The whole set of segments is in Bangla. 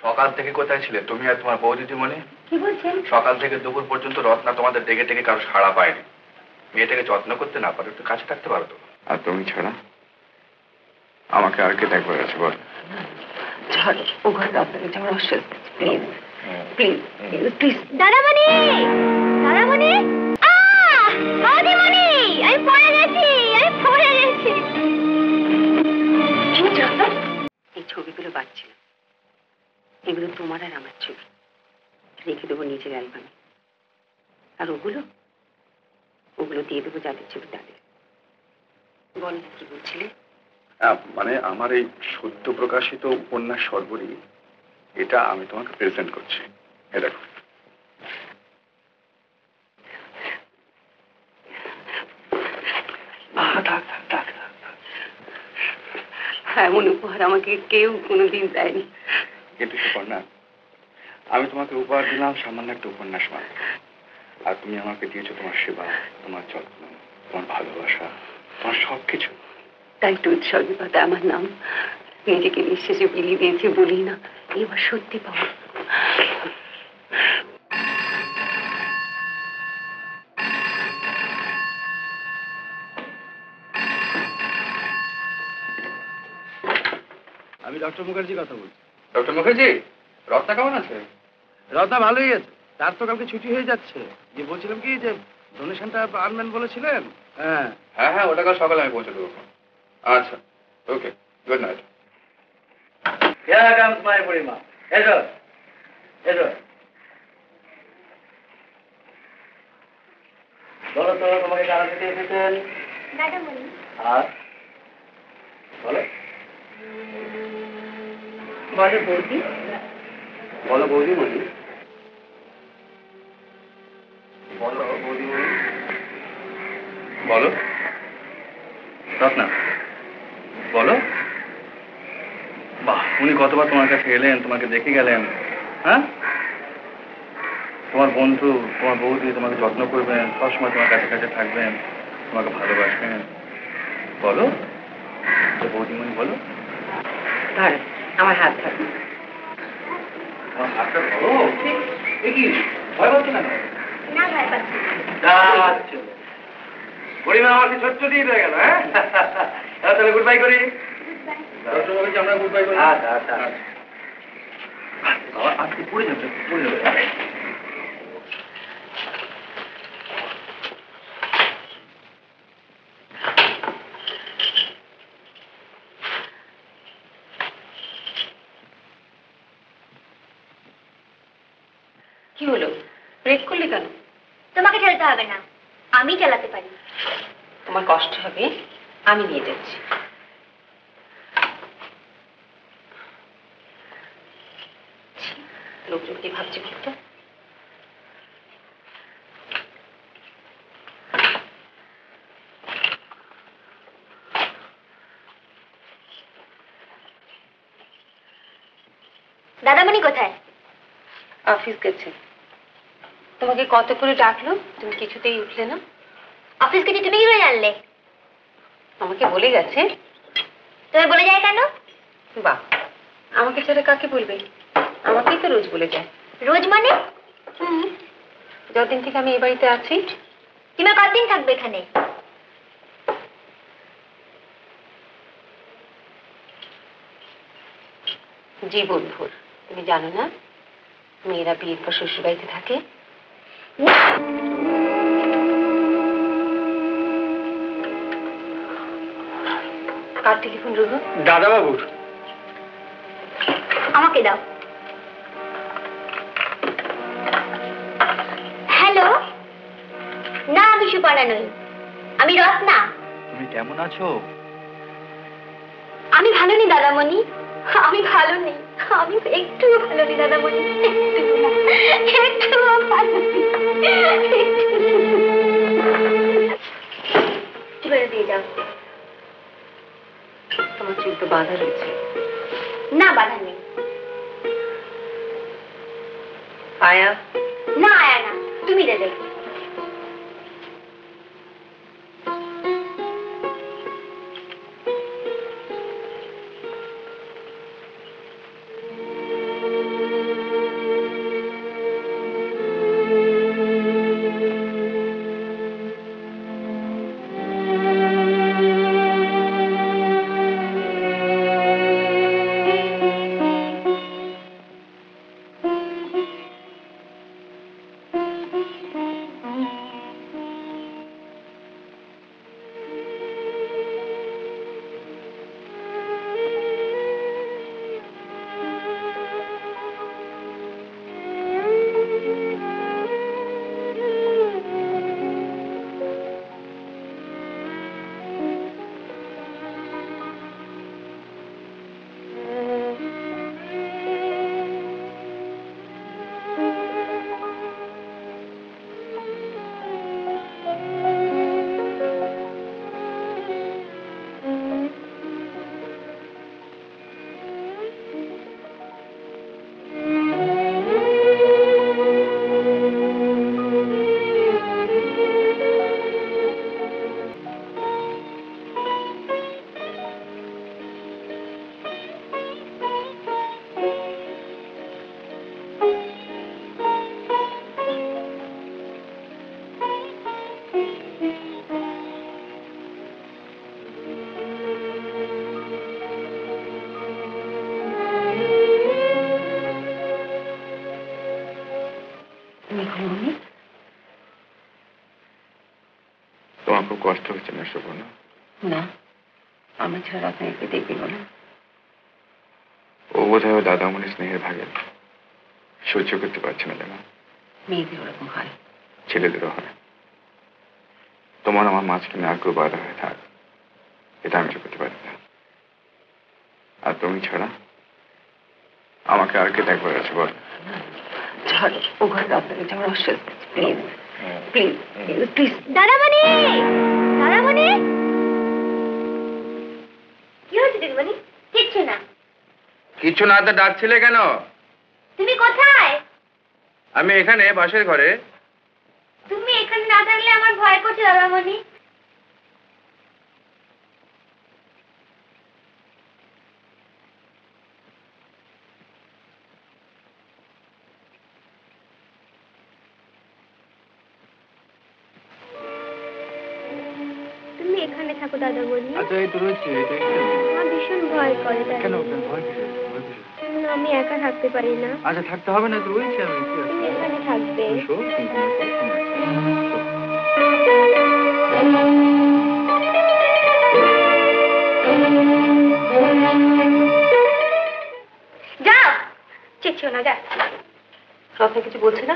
সকাল থেকে কোথায় ছিলে তুমি আর তোমার বউ দিদিমণি? কি বলছেন? সকাল থেকে দুপুর পর্যন্ত রত্না তোমাদের ডেকে ডেকে কারো সাড়া পায়নি। মেয়েটাকে যত্ন করতে না পারো, একটু কাছে থাকতে পারো তো। আর তুমি ছাড়া আমাকে আর কে দেখবার আছে বল? ছাড়ো, ও ঘরে আপনাকে যাওয়ার অস্বস্তি। Please please please. দাদামণি, দাদামণি, বৌদিমণি, আমি পড়ে গেছি, আমি পড়ে গেছি। এই ছবিগুলো বাঁচছিল, এগুলো তোমার আর আমার ছবি, রেখে দেবো নিজের অ্যালবামে। আর ওগুলো ওগুলো দিয়ে দেবো যাদের ছবি তাদের। বল না কি বলছিলে? মানে আমার এই সদ্য প্রকাশিত উপন্যাস সর্বরী, এটা আমি তোমাকে প্রেজেন্ট করছি। এ দেখো। এমন উপহার আমাকে কেউ কোনোদিন দেয়নি। কিন্তু সুপর্ণা, আমি তোমাকে উপহার দিলাম সামান্য একটা উপন্যাস মাত্র, আর তুমি আমাকে দিয়েছো তোমার সেবা, তোমার যত্ন, তোমার ভালোবাসা, তোমার সবকিছু। তাই তো উৎসর্গী পাতা আমার নাম। নিজেকে নিঃশেষে বিলিয়ে দিয়েছি বলি না, এবার সত্যি পাবো। আমি ডক্টর মুখার্জি কথা বলছি। ডক্টর মুখার্জি, রত্না কেমন আছে? রত্না ভালোই আছে, তার তো কালকে ছুটি হয়ে যাচ্ছে। যে বলছিলাম কি যে ডোনেশনটা আনবেন বলেছিলেন। হ্যাঁ হ্যাঁ হ্যাঁ, ওটা কাল সকালে আমি পৌঁছে দেবো। আচ্ছা, okay, good night. Here comes my Parima. এসো এসো, বলো তো তোমাকে কারা দিতে এসেছেন? দাদামণি। আর বলো বলো বৌদি। বলো বৌদিমণি, বলো বৌদিমণি, বলো রত্না, বলো। বাহ, উনি কতবার তোমার কাছে এলেন, তোমাকে দেখে গেলেন। হ্যাঁ, তোমার বন্ধু, তোমার বৌদি তোমাকে যত্ন করবেন, সবসময় তোমার কাছে কাছে থাকবেন, তোমাকে ভালোবাসবেন। বলো বৌদিমণি, বলো। ধরো আমার হাত ধরো। আমার হাতটা ধরো। এ কি, ভয় পাচ্ছ কেন? না ভয় পাচ্ছি না। পরিমা আমাকে ছোট্ট দিয়ে হয়ে গেল। হ্যাঁ তাহলে গুড বাই করি। আমরা গুড বাই করি। আচ্ছা আচ্ছা আজকে পড়ে যাবে, পড়ে যাবে। কি হলো, ব্রেক করলে কেন? তোমাকে ঠেলতে হবে না, আমি চালাতে পারি। তোমার কষ্ট হবে, আমি নিয়ে যাচ্ছি। লোকজন কি ভাবছে বলতো? দাদামণি কোথায়? অফিস গেছে। তোমাকে কত করে ডাকলো, তুমি কিছুতেই উঠলে না। অফিস গেছে তুমি কি করে জানলে? আমাকে বলে গেছে। তুমি বলে যায় কেন? বাহ, আমাকে ছেড়ে কাকে বলবে? আমাকেই তো রোজ বলে যায়। রোজ মানে? যতদিন থেকে আমি এই বাড়িতে আছি। তুমি কতদিন থাকবে এখানে? জীবনভর। তুমি জানো না মেয়েরা বিয়ের পর শ্বশুর বাড়িতে থাকে? কার টেলিফোন রুনু? দাদাবাবুর। আমাকে দাও। হ্যালো, না আমি সুপর্ণা নই, আমি রত্না। তুমি কেমন আছো? আমি ভালো নেই দাদামণি, আমি ভালো নেই, আমি একটুও ভালো নেই দাদামণি, একটুও ভালো নেই। চলে দিয়ে যাও। তোমার চুল তো বাঁধা রয়েছে। না বাধা নেই। আয়া? না আয়া না, তুমি দেবে। তুমি ঘুমোনি? তোমার খুব কষ্ট হচ্ছে না সুবর্ণা? না, আমার ছাড়া আপনাকে দেখবি বলে। ও বোধহয় ওর দাদামণি স্নেহের ভাগে সহ্য করতে পারছে না জানো। মেয়েদের ওরকম হয়। ছেলেদেরও হয়। তোমার আমার মাঝখানে আর কেউ বাধা হয়ে থাক, এটা আমি করতে পারি না। আর তুমি ছাড়া আমাকে আর কে দেখবার আছে বল? ছাড়ো, ও ঘরে আপনাকে যাওয়ার অসুস্থ। Please please please. দাদামণি, দাদামণি, কি হয়েছে দিদিমণি? কিচ্ছু না। কিছু না তো ডাকছিলে কেন? তুমি কোথায়? আমি এখানে পাশের ঘরে। তুমি এখানে না থাকলে আমার ভয় করছে দাদামণি। তুমি এখানে থাকো দাদামণি। আচ্ছা এই তো রয়েছে, আমার ভীষণ ভয় করে কেন দাদামণি। ভয় কিসের? ভয় কিসের? আমি একা থাকতে পারি না। আচ্ছা থাকতে হবে না, তো রয়েছে আমি। তুমি এখানে থাকবে। শো, কিন্তু না, শো, তুমি আছো। যাও, চেঁচিও না, যা। রত্না কিছু বলছে না?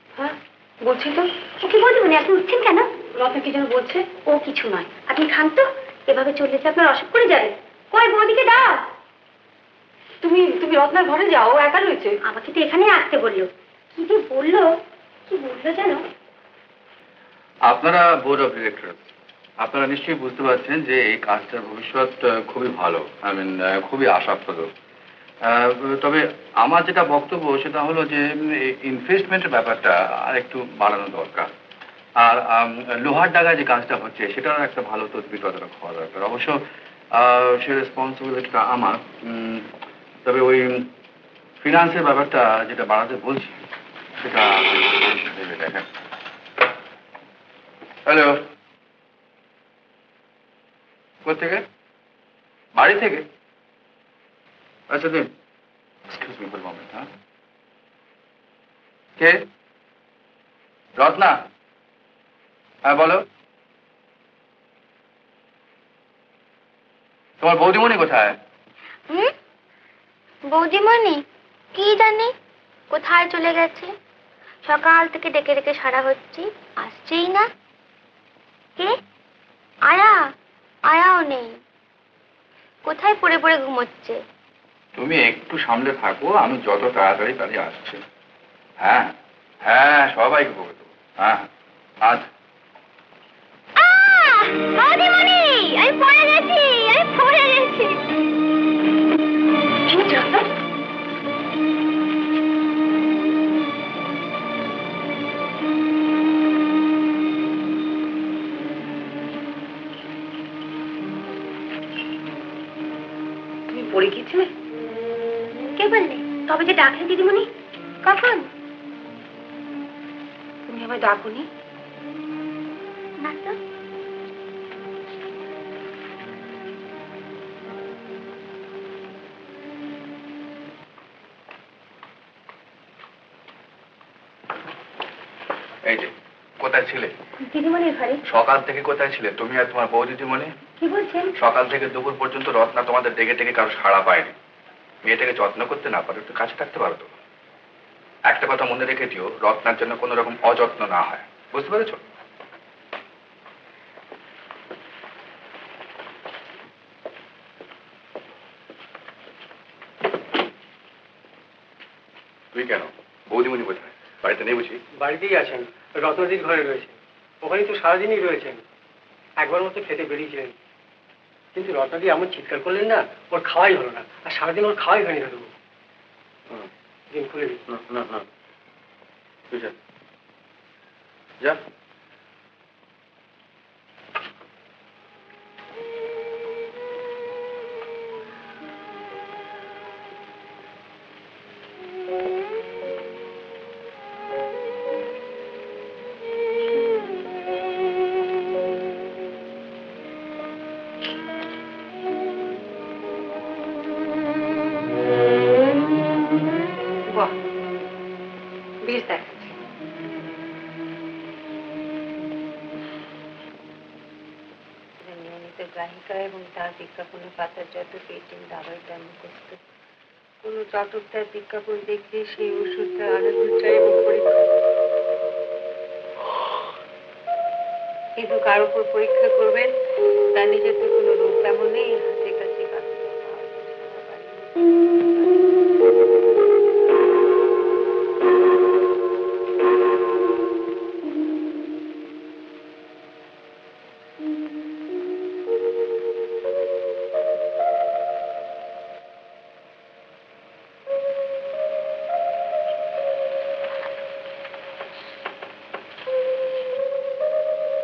হ্যাঁ বলছি তো। ও কি বলবো না, আপনি উঠছেন কেন? রত্না কি যেন বলছে। ও কিছু নয়, আপনি খান তো। এভাবে চললে যে আপনার অসুখ করে যাবে। কই বৌদিকে দাও। তুমি তুমি রত্নার ঘরে যাও, ও একা রয়েছে। আমাকে তো এখানে আসতে বললো। কি যে বললো, কি বললো জানো? আপনারা বোর্ড অফ ডিরেক্টর, আপনারা নিশ্চয়ই বুঝতে পারছেন যে এই কাজটার ভবিষ্যৎ খুবই ভালো, খুবই আশাপ্রদ। তবে আমার যেটা বক্তব্য সেটা হলো যে ইনভেস্টমেন্টের ব্যাপারটা আর একটু বাড়ানো দরকার। আর লোহার ডাগায় যে কাজটা হচ্ছে সেটার একটা ভালো তদবির তদারক হওয়া দরকার। অবশ্য সে রেসপন্সিবিলিটিটা আমার। তবে ওই ফিনান্সের ব্যাপারটা যেটা বাড়াতে বলছি সেটা ভেবে দেখেন। হ্যালো, কোথেকে? বাড়ি থেকে? আচ্ছা দিন, এক্সকিউজ মি ফর মোমেন্ট। হ্যাঁ, কে? রত্না? হ্যাঁ বলো। তোমার বৌদিমণি কোথায়? বৌদিমণি কি জানি কোথায় চলে গেছে। সকাল থেকে ডেকে ডেকে সারা হচ্ছে, আসছেই না। কে? আয়া? আয়াও নেই, কোথায় পড়ে পড়ে ঘুমোচ্ছে। তুমি একটু সামলে থাকো, আমি যত তাড়াতাড়ি তাড়ি আসছি। হ্যাঁ হ্যাঁ, সবাইকে বলে দেবো। হ্যাঁ আজ বৌদিমণি, আমি পড়ে গেছি, আমি পড়ে গেছি। তুমি পড়ে গিয়েছিলে? কে বললে? তবে যে ডাকলে দিদিমণি। কখন? তুমি আমায় ডাকোনি? না তো। এই যে, কোথায় ছিলে? দিদিমণির ঘরে। সকাল থেকে কোথায় ছিলে তুমি আর তোমার বউ দিদিমণি? কি বলছেন? সকাল থেকে দুপুর পর্যন্ত রত্না তোমাদের ডেকে ডেকে কারো সাড়া পায়নি। মেয়েটাকে যত্ন করতে না পারো, একটু কাছে থাকতে পারো তো। একটা কথা মনে রেখে দিও, রত্নার জন্য কোনো রকম অযত্ন না হয়, বুঝতে পেরেছো? তুই কেন? বৌদিমণি কোথায়? বাড়িতে নেই বুঝি? বাড়িতেই আছেন, রত্নজির ঘরে রয়েছেন। ওখানেই তো সারাদিনই রয়েছেন। একবার মতো খেতে বেরিয়েছিলেন, কিন্তু রত্নাজি এমন চিৎকার করলেন না, ওর খাওয়াই হলো না। আর সারাদিন ওর খাওয়াই হয়নি দাদু। দিন খুলে দিন। না না, তুই যা, যা। বাহ, বেশ দেখাচ্ছে। পত্রিকা এবং তার বিজ্ঞাপনের পাতার যত পেটিং দাবাই তার মুখস্থ। কোনো চটকদার বিজ্ঞাপন দেখলে সেই ওষুধটা আনন্দ চাই এবং পরীক্ষা, কিন্তু কার উপর পরীক্ষা করবেন তার নিজের তো কোনো রোগ তেমন নেই, হাতে কাছে কাছে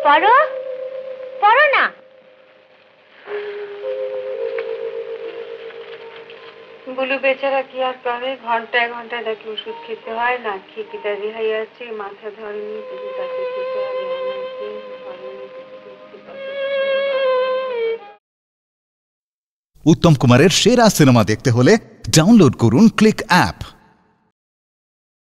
পড়ো পড়ো না। বুলু বেচারা কি আর করে, ঘন্টায় ঘন্টায় তাকে ওষুধ খেতে হয়, না খেয়ে কি তার রেহাই আছে? মাথা ধরেনি তবু তাকে খেতে হবে। উত্তম কুমারের সেরা সিনেমা দেখতে হলে ডাউনলোড করুন ক্লিক অ্যাপ।